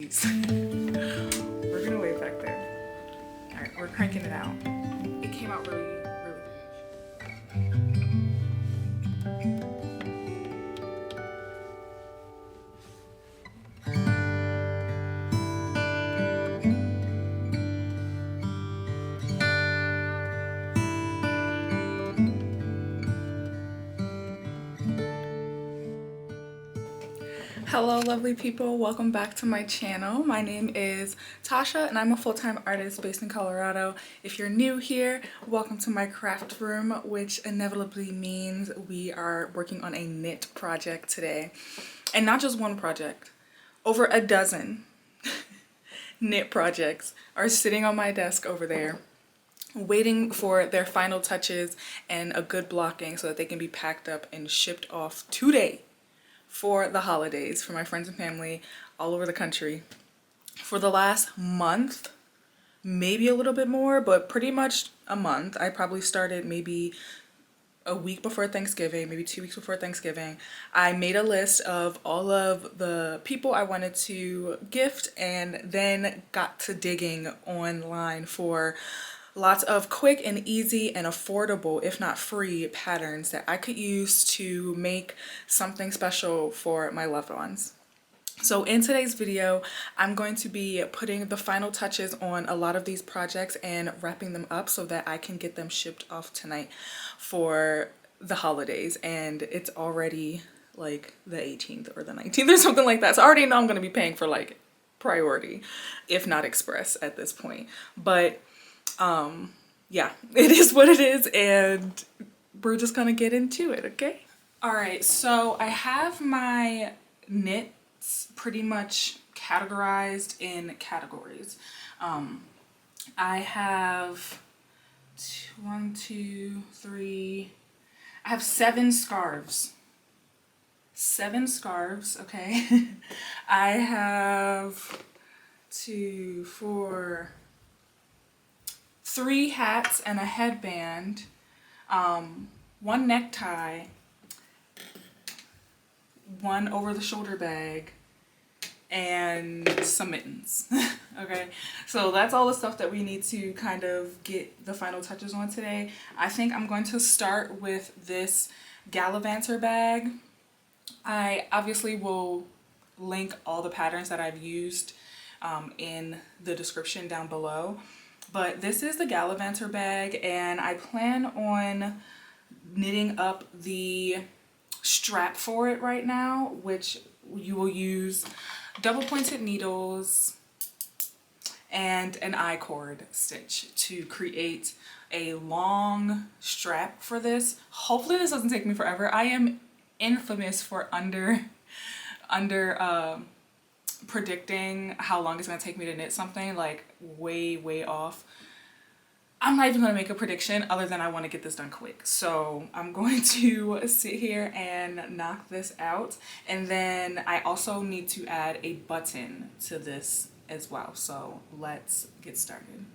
cheese. We're gonna wait back there. All right, we're cranking it out. It came out really, really Hello lovely people, welcome back to my channel. My name is Tasha and I'm a full-time artist based in Colorado. If you're new here, welcome to my craft room, which inevitably means we are working on a knit project today. And not just one project, over a dozen knit projects are sitting on my desk over there waiting for their final touches and a good blocking so that they can be packed up and shipped off today for the holidays for my friends and family all over the country. For the last month, maybe a little bit more, but pretty much a month. I probably started maybe a week before Thanksgiving, maybe 2 weeks before Thanksgiving. I made a list of all of the people I wanted to gift and then got to digging online for lots of quick and easy and affordable, if not free, patterns that I could use to make something special for my loved ones. So in today's video, I'm going to be putting the final touches on a lot of these projects and wrapping them up so that I can get them shipped off tonight for the holidays. And it's already like the 18th or the 19th or something like that. So I already know I'm going to be paying for like priority, if not express at this point. But yeah, it is what it is and we're just gonna get into it, okay? All right, so I have my knits pretty much categorized in categories. I have I have 7 scarves. 7 scarves, okay? I have 3 hats and a headband, 1 necktie, 1 over-the-shoulder bag, and some mittens. Okay, so that's all the stuff that we need to kind of get the final touches on today. I think I'm going to start with this Galavanter bag. I obviously will link all the patterns that I've used in the description down below. But this is the Galavanter bag and I plan on knitting up the strap for it right now, which you will use double pointed needles and an I-cord stitch to create a long strap for this. Hopefully this doesn't take me forever. I am infamous for under predicting how long it's gonna take me to knit something, like way off. I'm not even gonna make a prediction other than I want to get this done quick. So I'm going to sit here and knock this out, and then I also need to add a button to this as well. So let's get started.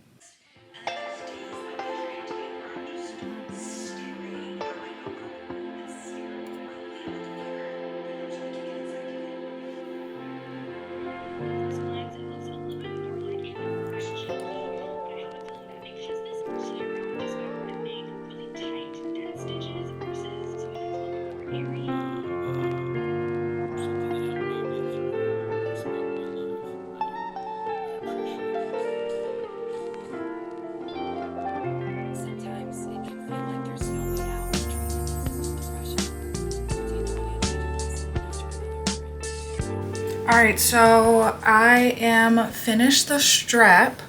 Alright, so I am finished the strap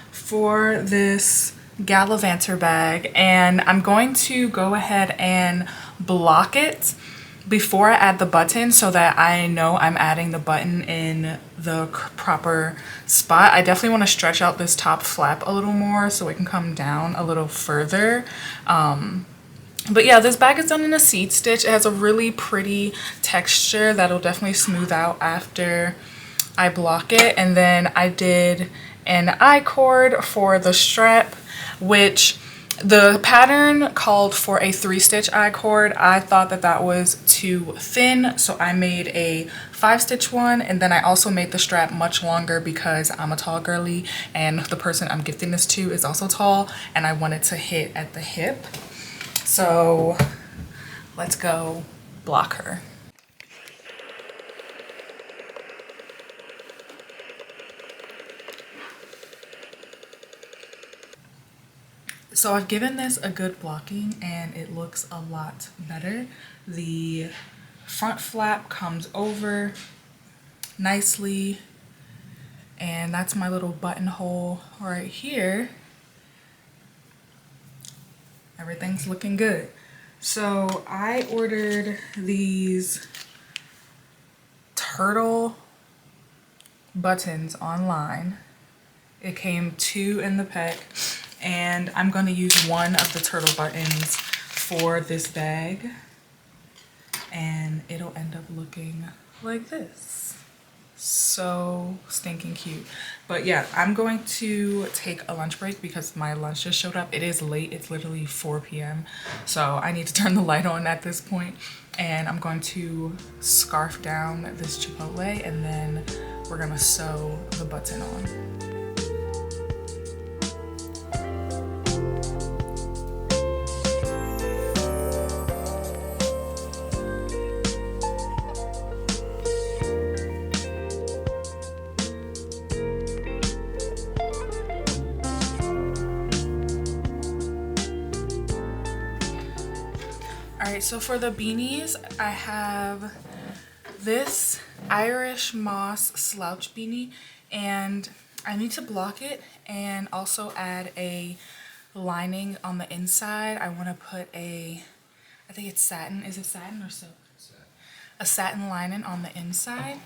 for this Galavanter bag and I'm going to go ahead and block it before I add the button so that I know I'm adding the button in the proper spot. I definitely want to stretch out this top flap a little more so it can come down a little further. But yeah, this bag is done in a seed stitch. It has a really pretty texture that'll definitely smooth out after I block it. And then I did an I-cord for the strap, which the pattern called for a 3-stitch I-cord. I thought that that was too thin, so I made a 5-stitch one, and then I also made the strap much longer because I'm a tall girly and the person I'm gifting this to is also tall, and I wanted to hit at the hip. So let's go block her. So I've given this a good blocking and it looks a lot better. The front flap comes over nicely, and that's my little buttonhole right here. Everything's looking good. So I ordered these turtle buttons online. It came 2 in the pack, and I'm going to use one of the turtle buttons for this bag, and it'll end up looking like this. So stinking cute. But yeah, I'm going to take a lunch break because my lunch just showed up. It is late. It's literally 4 p.m. So I need to turn the light on at this point, and I'm going to scarf down this Chipotle, and then we're gonna sew the button on. Alright, so for the beanies, I have this Irish moss slouch beanie, and I need to block it and also add a lining on the inside. I want to put I think it's satin. Is it satin or silk? A satin lining on the inside,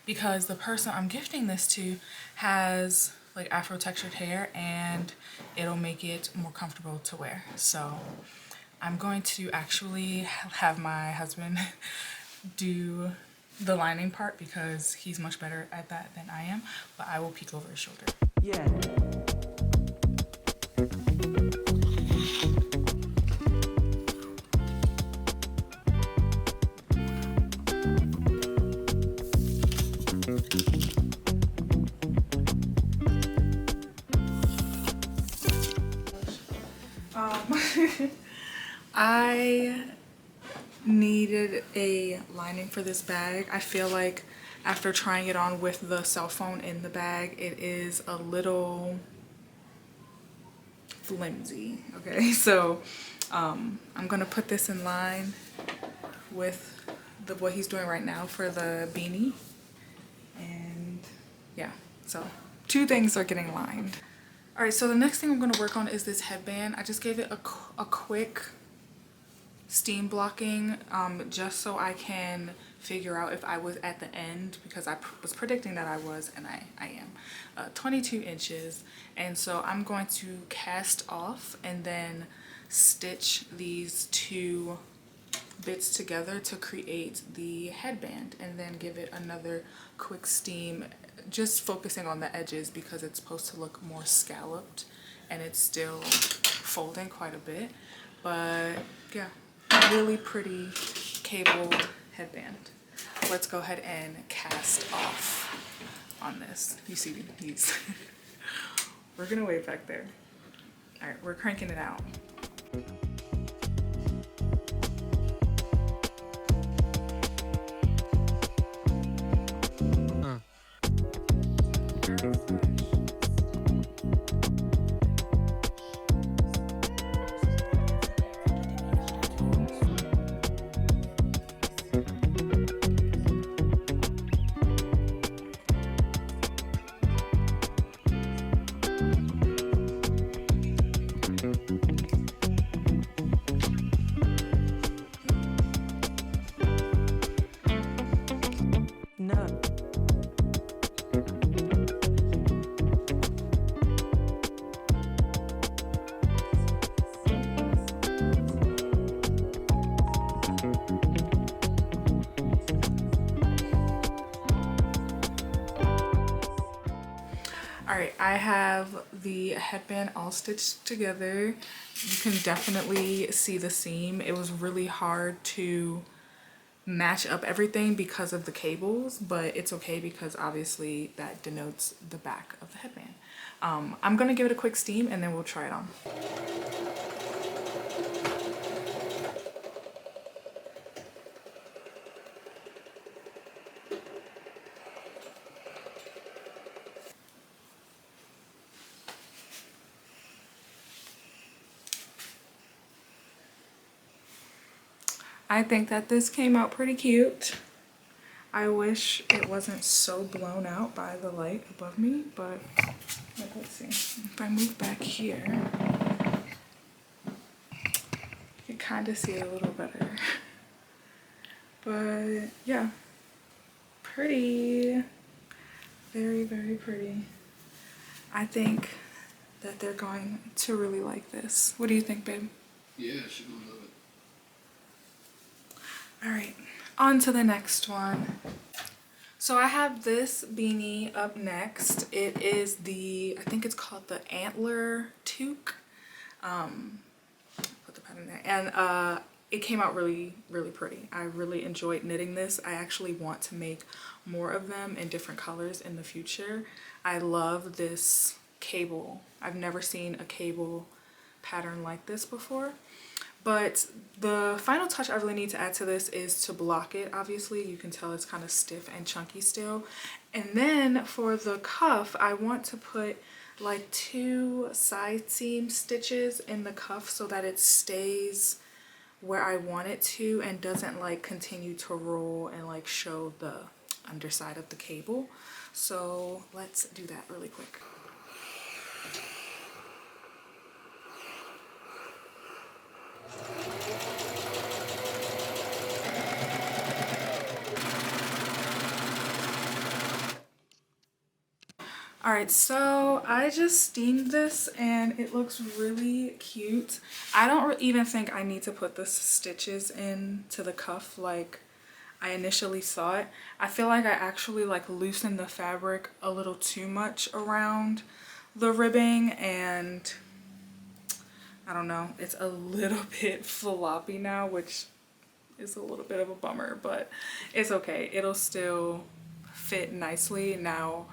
because the person I'm gifting this to has like afro textured hair, and it'll make it more comfortable to wear. So I'm going to actually have my husband do the lining part because he's much better at that than I am, but I will peek over his shoulder. Yeah. I needed a lining for this bag. I feel like after trying it on with the cell phone in the bag, it is a little flimsy. Okay, so I'm gonna put this in line with what he's doing right now for the beanie, and yeah, so 2 things are getting lined. All right, so the next thing I'm gonna work on is this headband. I just gave it a quick steam blocking just so I can figure out if I was at the end, because I was predicting that I was, and I am. 22 inches, and so I'm going to cast off and then stitch these 2 bits together to create the headband, and then give it another quick steam, just focusing on the edges because it's supposed to look more scalloped and it's still folding quite a bit. But yeah, really pretty cabled headband. Let's go ahead and cast off on this. You see these. We're gonna wait back there. All right, we're cranking it out. Alright, I have the headband all stitched together. You can definitely see the seam. It was really hard to match up everything because of the cables, but it's okay because obviously that denotes the back of the headband. I'm gonna give it a quick steam and then we'll try it on. I think that this came out pretty cute. I wish it wasn't so blown out by the light above me, but let's see. If I move back here, you can kind of see it a little better. But yeah, pretty. Very, very pretty. I think that they're going to really like this. What do you think, babe? Yeah, she's gonna love it. All right, on to the next one. So I have this beanie up next. It is I think it's called the Antler Touque. Put the pattern there. And it came out really, really pretty. I really enjoyed knitting this. I actually want to make more of them in different colors in the future. I love this cable. I've never seen a cable pattern like this before. But the final touch I really need to add to this is to block it. Obviously, you can tell it's kind of stiff and chunky still. And then for the cuff, I want to put like 2 side seam stitches in the cuff so that it stays where I want it to and doesn't like continue to roll and like show the underside of the cable. So let's do that really quick. Alright, so I just steamed this and it looks really cute. I don't even think I need to put the stitches into the cuff like I initially thought. I feel like I actually like loosened the fabric a little too much around the ribbing and I don't know, it's a little bit floppy now, which is a little bit of a bummer, but it's okay. It'll still fit nicely now.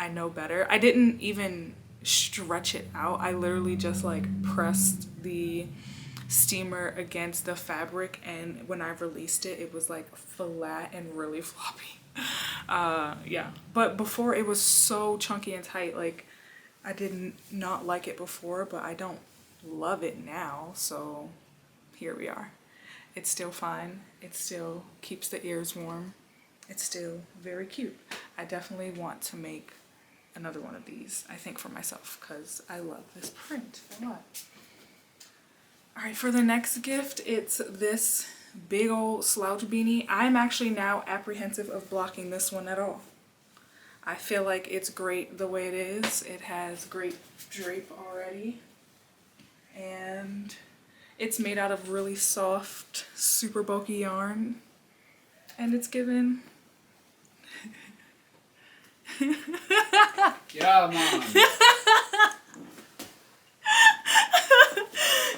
I know better. I didn't even stretch it out. I literally just like pressed the steamer against the fabric and when I released it, it was like flat and really floppy. Yeah, but before it was so chunky and tight. Like I did not like it before, but I don't love it now. So here we are. It's still fine. It still keeps the ears warm. It's still very cute. I definitely want to make another one of these, I think, for myself because I love this print a lot. All right, for the next gift, it's this big old slouch beanie. I'm actually now apprehensive of blocking this one at all. I feel like it's great the way it is. It has great drape already. And it's made out of really soft, super bulky yarn. And it's given... Yeah, Mom.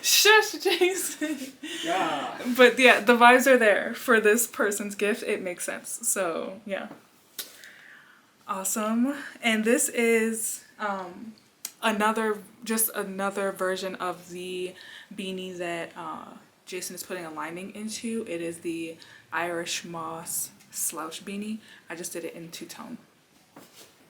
Shush, Jason. Yeah. But yeah, the vibes are there for this person's gift. It makes sense. So yeah. Awesome. And this is another version of the beanie that Jason is putting a lining into. It is the Irish Moss Slouch beanie. I just did it in two-tone.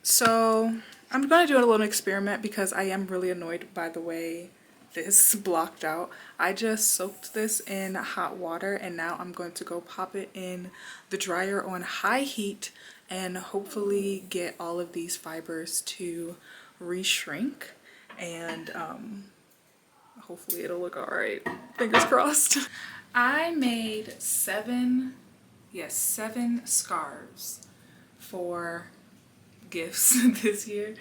So I'm going to do a little experiment because I am really annoyed by the way this blocked out. I just soaked this in hot water and now I'm going to go pop it in the dryer on high heat and hopefully get all of these fibers to reshrink and hopefully it'll look alright. Fingers crossed. I made 7 scarves for gifts this year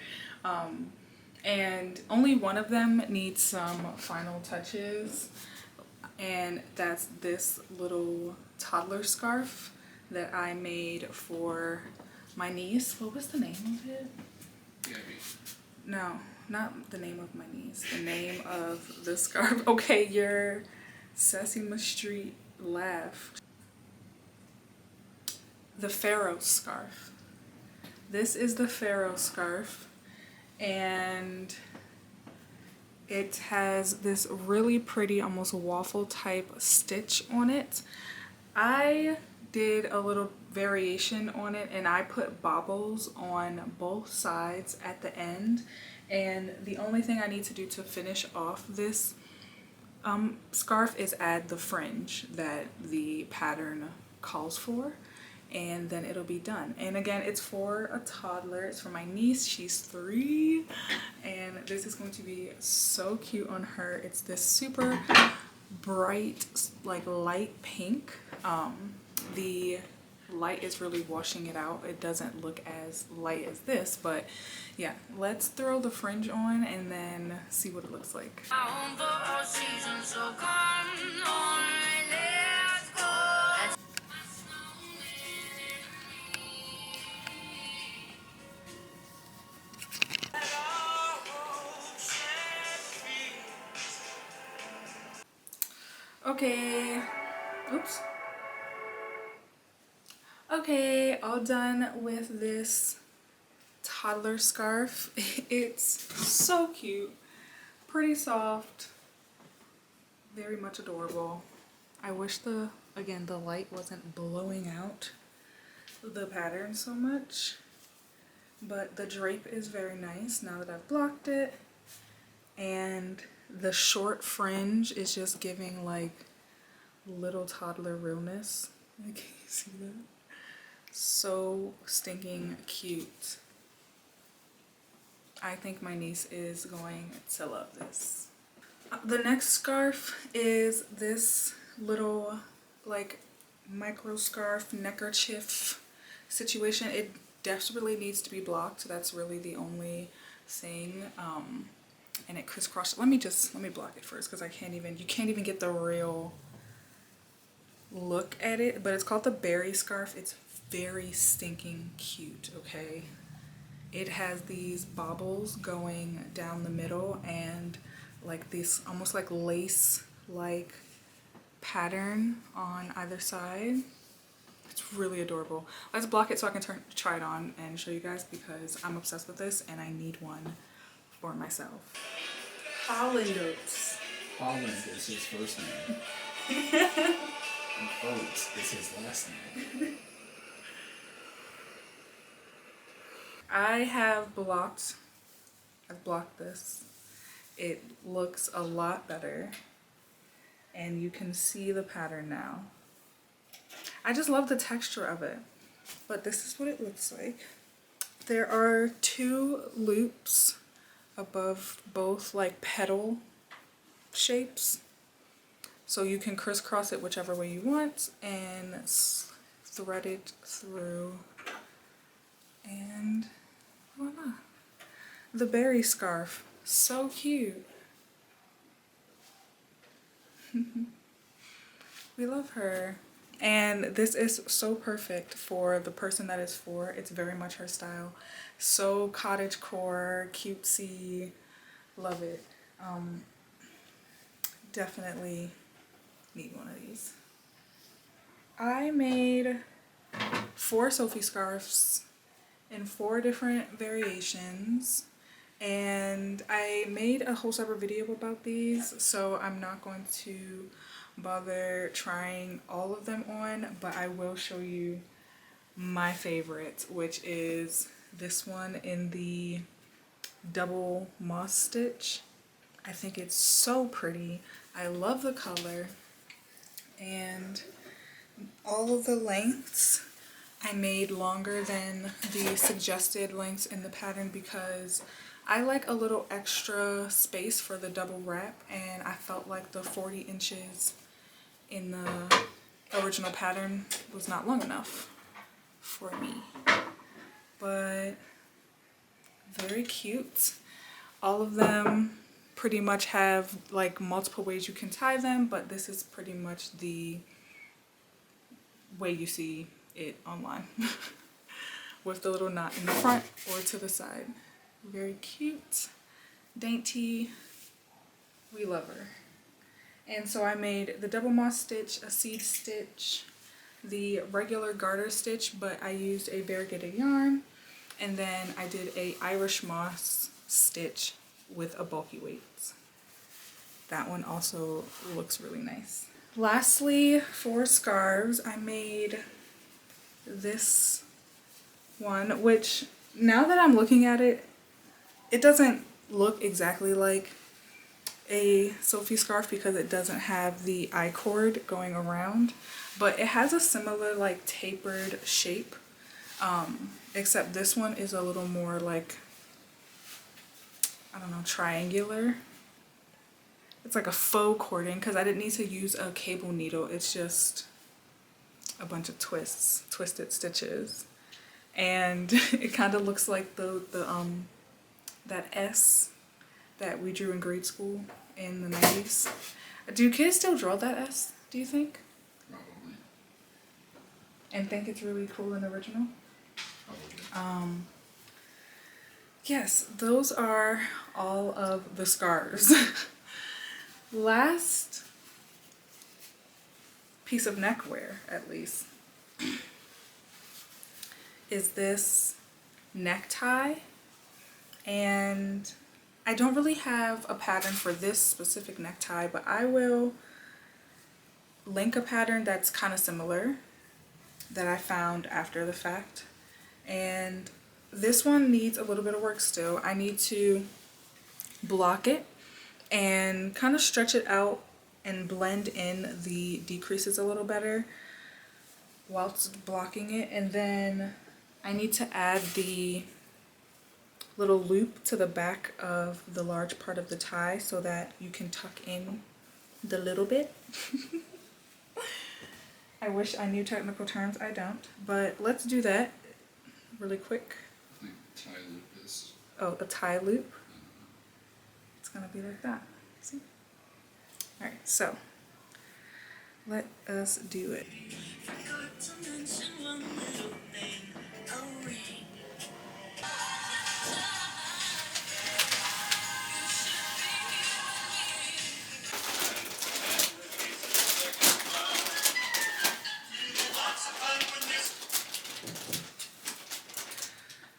and only one of them needs some final touches and that's this little toddler scarf that I made for my niece. What was the name of it? Gabby. No, not the name of my niece, the name of the scarf. Okay, your Sesame Street laughed. the Farrow scarf. This is the Farrow scarf, and it has this really pretty, almost waffle type stitch on it. I did a little variation on it and I put bobbles on both sides at the end, and the only thing I need to do to finish off this scarf is add the fringe that the pattern calls for, and then it'll be done. And again, it's for a toddler. It's for my niece. She's 3, and this is going to be so cute on her. It's this super bright, like light pink. The light is really washing it out. It doesn't look as light as this, but yeah, let's throw the fringe on and then see what it looks like. Okay, oops. Okay, all done with this toddler scarf. It's so cute, pretty soft, very much adorable. I wish again, the light wasn't blowing out the pattern so much, but the drape is very nice now that I've blocked it, and the short fringe is just giving like little toddler realness. Can you see that? So stinking cute. I think my niece is going to love this. The next scarf is this little like micro scarf neckerchief situation. It desperately needs to be blocked. That's really the only thing. And it crisscrossed. Let me block it first, because you can't even get the real look at it. But it's called the berry scarf. It's very stinking cute, okay? It has these baubles going down the middle and like this almost like lace like pattern on either side. It's really adorable. Let's block it so I can try it on and show you guys, because I'm obsessed with this and I need one for myself. Holland Oats. Holland is his first name. And Oates is his last name. I've blocked this. It looks a lot better and you can see the pattern now. I just love the texture of it, but this is what it looks like. There are 2 loops above both like petal shapes, so you can crisscross it whichever way you want and thread it through, and voila. The berry scarf, so cute. We love her. And this is so perfect for the person that is 4. It's very much her style. So cottagecore, cutesy, love it. Definitely need one of these. I made 4 Sophie scarves in 4 different variations, and I made a whole separate video about these, so I'm not going to bother trying all of them on, but I will show you my favorite, which is this one in the double moss stitch. I think it's so pretty. I love the color, and all of the lengths I made longer than the suggested lengths in the pattern, because I like a little extra space for the double wrap, and I felt like the 40 inches in the original pattern was not long enough for me. But very cute. All of them pretty much have like multiple ways you can tie them, but this is pretty much the way you see it online with the little knot in the front or to the side. Very cute, dainty. We love her. And so I made the double moss stitch, a seed stitch, the regular garter stitch, but I used a variegated yarn, and then I did a Irish moss stitch with a bulky weight. That one also looks really nice. Lastly, for scarves, I made this one, which now that I'm looking at it, it doesn't look exactly like a Sophie scarf because it doesn't have the I-cord going around, but it has a similar like tapered shape, except this one is a little more like, I don't know, triangular. It's like a faux cording because I didn't need to use a cable needle. It's just a bunch of twisted stitches, and it kind of looks like that S that we drew in grade school in the 90s. Do kids still draw that S, do you think? Probably. And think it's really cool and original? Probably. Yes, those are all of the scarves. Last piece of neckwear, at least, is this necktie. And I don't really have a pattern for this specific necktie, but I will link a pattern that's kind of similar that I found after the fact. And this one needs a little bit of work still. I need to block it and kind of stretch it out and blend in the decreases a little better whilst blocking it. And then I need to add the little loop to the back of the large part of the tie so that you can tuck in the little bit. I wish I knew technical terms, I don't, but let's do that really quick. I think tie loop is. Oh, a tie loop. It's gonna be like that. See? Alright, so let us do it.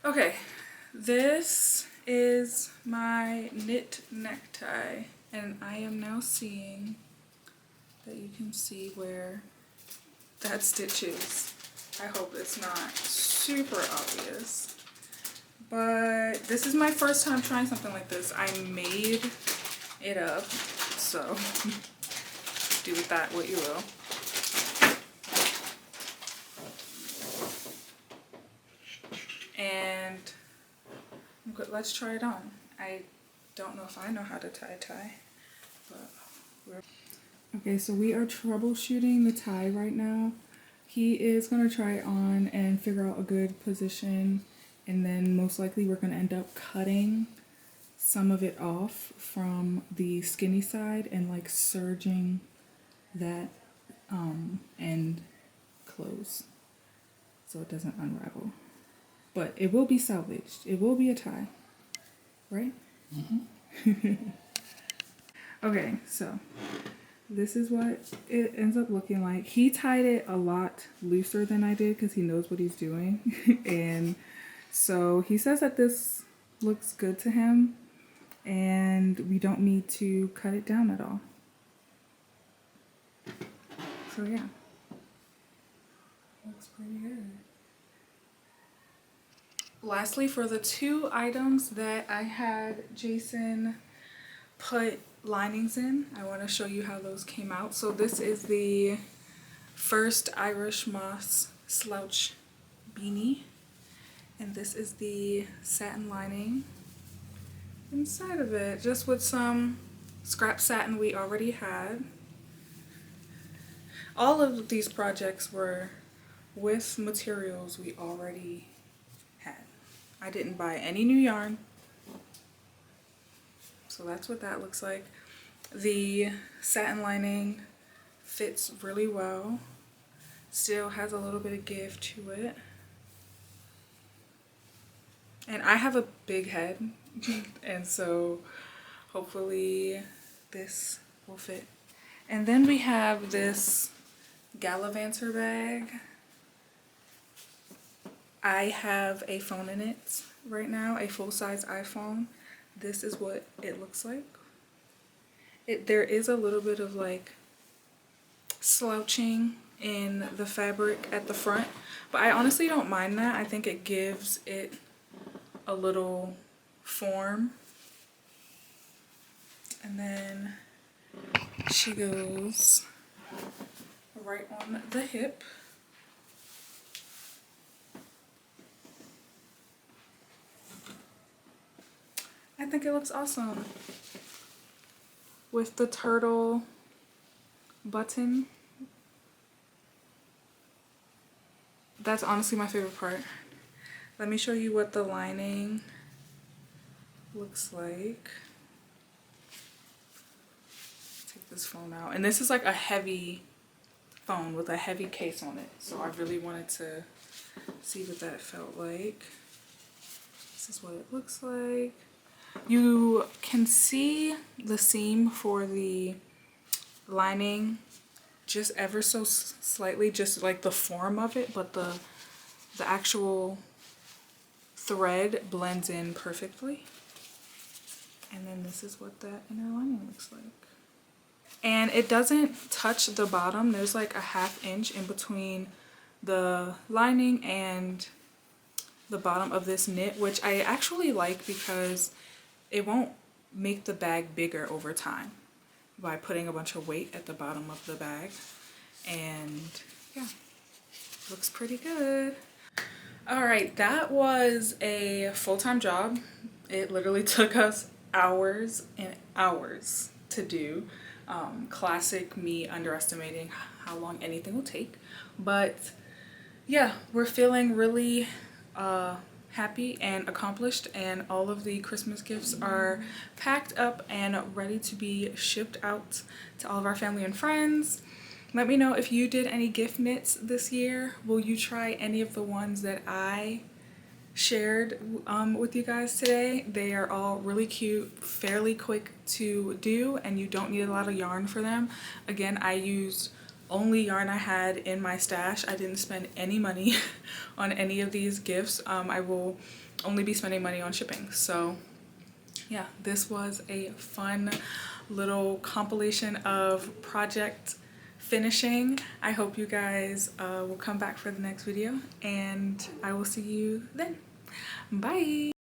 Okay, this is my knit necktie, and I am now seeing that you can see where that stitch is. I hope it's not super obvious, but this is my first time trying something like this. I made it up, so do with that what you will. And let's try it on. I don't know if I know how to tie a tie, but okay, so we are troubleshooting the tie right now. He is gonna try it on and figure out a good position, and then most likely we're gonna end up cutting some of it off from the skinny side and like serging that end close so it doesn't unravel. But it will be salvaged. It will be a tie, right? Mm-hmm. Okay, so this is what it ends up looking like. He tied it a lot looser than I did because he knows what he's doing. And so he says that this looks good to him and we don't need to cut it down at all. So yeah, looks pretty good. Lastly, for the two items that I had Jason put linings in, I want to show you how those came out. So this is the first Irish moss slouch beanie, and this is the satin lining inside of it, just with some scrap satin we already had. All of these projects were with materials we already had. I didn't buy any new yarn. So that's what that looks like. The satin lining fits really well. Still has a little bit of give to it. And I have a big head, and so hopefully this will fit. And then we have this Galavanter bag. I have a phone in it right now, a full-size iPhone. This is what it looks like. There is a little bit of like slouching in the fabric at the front, but I honestly don't mind that. I think it gives it a little form. And then she goes right on the hip. I think it looks awesome with the turtle button. That's honestly my favorite part. Let me show you what the lining looks like. Take this phone out. And this is like a heavy phone with a heavy case on it. So I really wanted to see what that felt like. This is what it looks like. You can see the seam for the lining just ever so slightly, just like the form of it, but the actual thread blends in perfectly. And then this is what that inner lining looks like. And it doesn't touch the bottom. There's like a 1/2 inch in between the lining and the bottom of this knit, which I actually like because it won't make the bag bigger over time by putting a bunch of weight at the bottom of the bag. And yeah, looks pretty good. All right, that was a full-time job. It literally took us hours and hours to do. Classic me underestimating how long anything will take. But yeah, we're feeling really happy and accomplished, and all of the Christmas gifts are packed up and ready to be shipped out to all of our family and friends. Let me know if you did any gift knits this year. Will you try any of the ones that I shared with you guys today? They are all really cute, fairly quick to do, and you don't need a lot of yarn for them. Again, I used only yarn I had in my stash. I didn't spend any money on any of these gifts. I will only be spending money on shipping. So yeah, this was a fun little compilation of project finishing. I hope you guys will come back for the next video, and I will see you then. Bye.